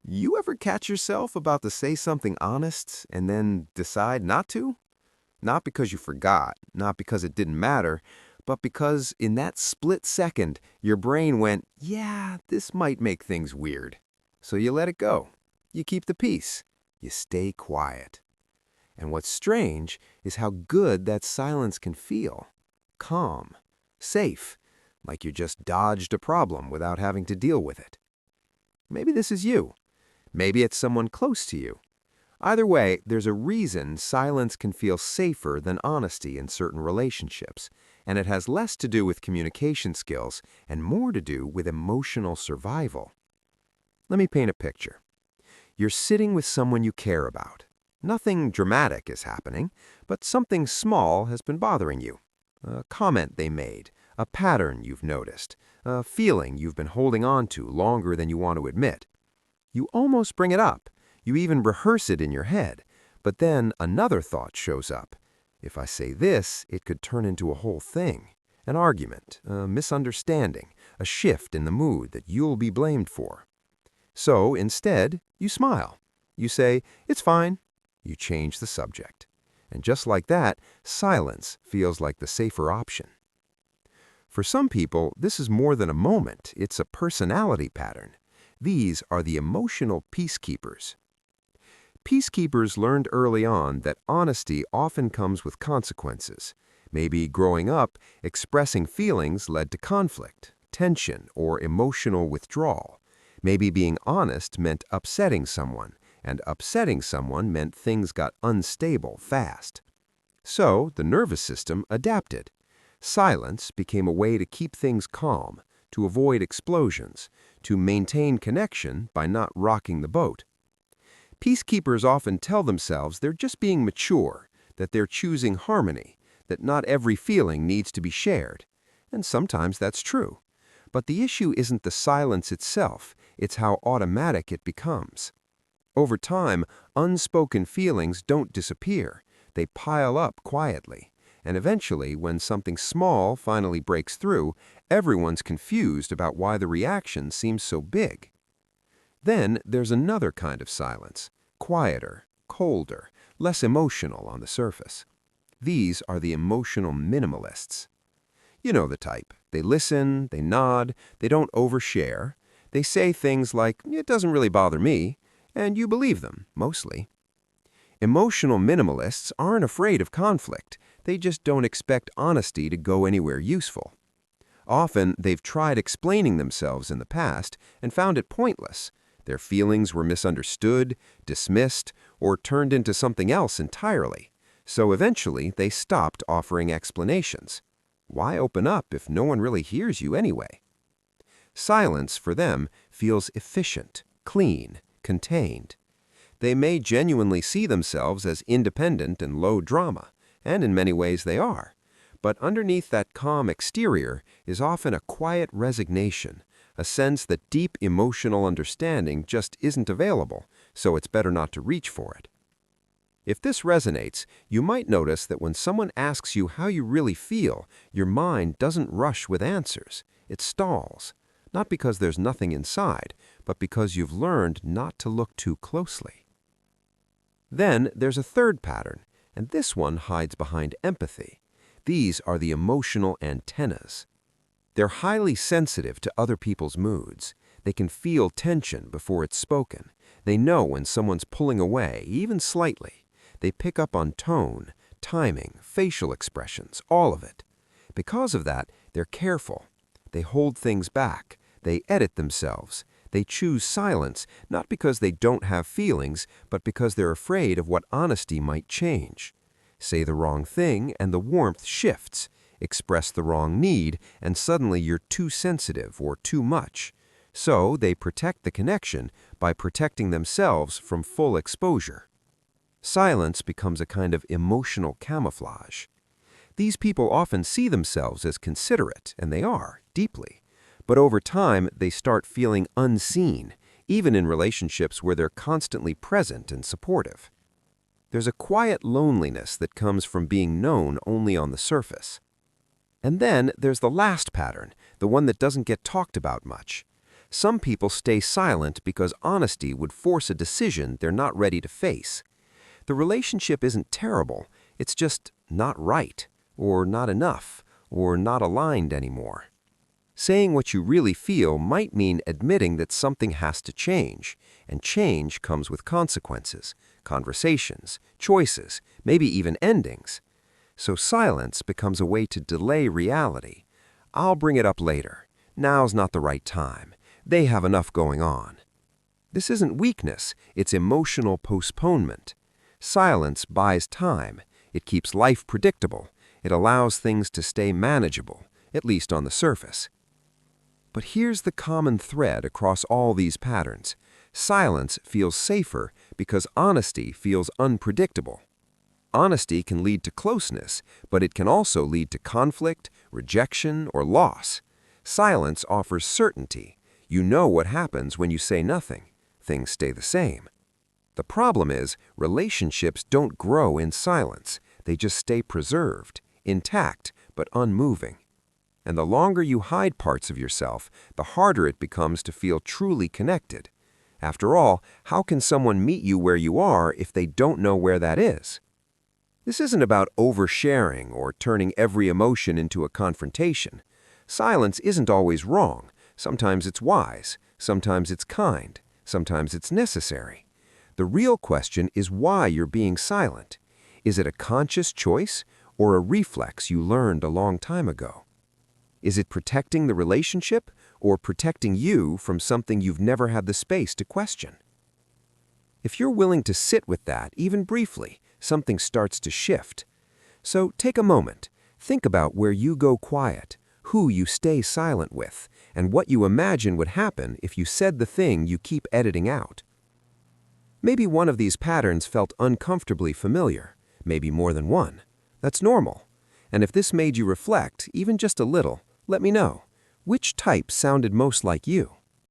You ever catch yourself about to say something honest and then decide not to? Not because you forgot, not because it didn't matter, but because in that split second, your brain went, yeah, this might make things weird. So you let it go. You keep the peace. You stay quiet. And what's strange is how good that silence can feel. Calm, safe, like you just dodged a problem without having to deal with it. Maybe this is you. Maybe it's someone close to you. Either way, there's a reason silence can feel safer than honesty in certain relationships, and it has less to do with communication skills and more to do with emotional survival. Let me paint a picture. You're sitting with someone you care about. Nothing dramatic is happening, but something small has been bothering you. A comment they made, a pattern you've noticed, a feeling you've been holding on to longer than you want to admit. You almost bring it up. You even rehearse it in your head. But then another thought shows up. If I say this, it could turn into a whole thing. An argument, a misunderstanding, a shift in the mood that you'll be blamed for. So instead, you smile. You say, "It's fine." You change the subject. And just like that, silence feels like the safer option. For some people, this is more than a moment. It's a personality pattern. These are the emotional peacekeepers. Peacekeepers learned early on that honesty often comes with consequences. Maybe growing up, expressing feelings led to conflict, tension, or emotional withdrawal. Maybe being honest meant upsetting someone, and upsetting someone meant things got unstable fast. So the nervous system adapted. Silence became a way to keep things calm, to avoid explosions, to maintain connection by not rocking the boat. Peacekeepers often tell themselves they're just being mature, that they're choosing harmony, that not every feeling needs to be shared. And sometimes that's true. But the issue isn't the silence itself, it's how automatic it becomes. Over time, unspoken feelings don't disappear. They pile up quietly. And eventually, when something small finally breaks through, everyone's confused about why the reaction seems so big. Then there's another kind of silence, quieter, colder, less emotional on the surface. These are the emotional minimalists. You know the type. They listen, they nod, they don't overshare. They say things like, "It doesn't really bother me," and you believe them, mostly. Emotional minimalists aren't afraid of conflict. They just don't expect honesty to go anywhere useful. Often, they've tried explaining themselves in the past and found it pointless. Their feelings were misunderstood, dismissed, or turned into something else entirely. So eventually, they stopped offering explanations. Why open up if no one really hears you anyway? Silence, for them, feels efficient, clean, contained. They may genuinely see themselves as independent and low drama, and in many ways they are. But underneath that calm exterior is often a quiet resignation, a sense that deep emotional understanding just isn't available, so it's better not to reach for it. If this resonates, you might notice that when someone asks you how you really feel, your mind doesn't rush with answers. It stalls, not because there's nothing inside, but because you've learned not to look too closely. Then there's a third pattern, and this one hides behind empathy. These are the emotional antennas. They're highly sensitive to other people's moods. They can feel tension before it's spoken. They know when someone's pulling away, even slightly. They pick up on tone, timing, facial expressions, all of it. Because of that, they're careful. They hold things back. They edit themselves. They choose silence, not because they don't have feelings, but because they're afraid of what honesty might change. Say the wrong thing and the warmth shifts. Express the wrong need and suddenly you're too sensitive or too much. So they protect the connection by protecting themselves from full exposure. Silence becomes a kind of emotional camouflage. These people often see themselves as considerate, and they are, deeply. But over time, they start feeling unseen, even in relationships where they're constantly present and supportive. There's a quiet loneliness that comes from being known only on the surface. And then there's the last pattern, the one that doesn't get talked about much. Some people stay silent because honesty would force a decision they're not ready to face. The relationship isn't terrible, it's just not right, or not enough, or not aligned anymore. Saying what you really feel might mean admitting that something has to change, and change comes with consequences, conversations, choices, maybe even endings. So silence becomes a way to delay reality. I'll bring it up later. Now's not the right time. They have enough going on. This isn't weakness, it's emotional postponement. Silence buys time. It keeps life predictable. It allows things to stay manageable, at least on the surface. But here's the common thread across all these patterns. Silence feels safer because honesty feels unpredictable. Honesty can lead to closeness, but it can also lead to conflict, rejection, or loss. Silence offers certainty. You know what happens when you say nothing. Things stay the same. The problem is, relationships don't grow in silence. They just stay preserved, intact, but unmoving. And the longer you hide parts of yourself, the harder it becomes to feel truly connected. After all, how can someone meet you where you are if they don't know where that is? This isn't about oversharing or turning every emotion into a confrontation. Silence isn't always wrong. Sometimes it's wise. Sometimes it's kind. Sometimes it's necessary. The real question is why you're being silent. Is it a conscious choice or a reflex you learned a long time ago? Is it protecting the relationship or protecting you from something you've never had the space to question? If you're willing to sit with that, even briefly, something starts to shift. So take a moment. Think about where you go quiet, who you stay silent with, and what you imagine would happen if you said the thing you keep editing out. Maybe one of these patterns felt uncomfortably familiar, maybe more than one. That's normal. And if this made you reflect, even just a little, let me know. Which type sounded most like you?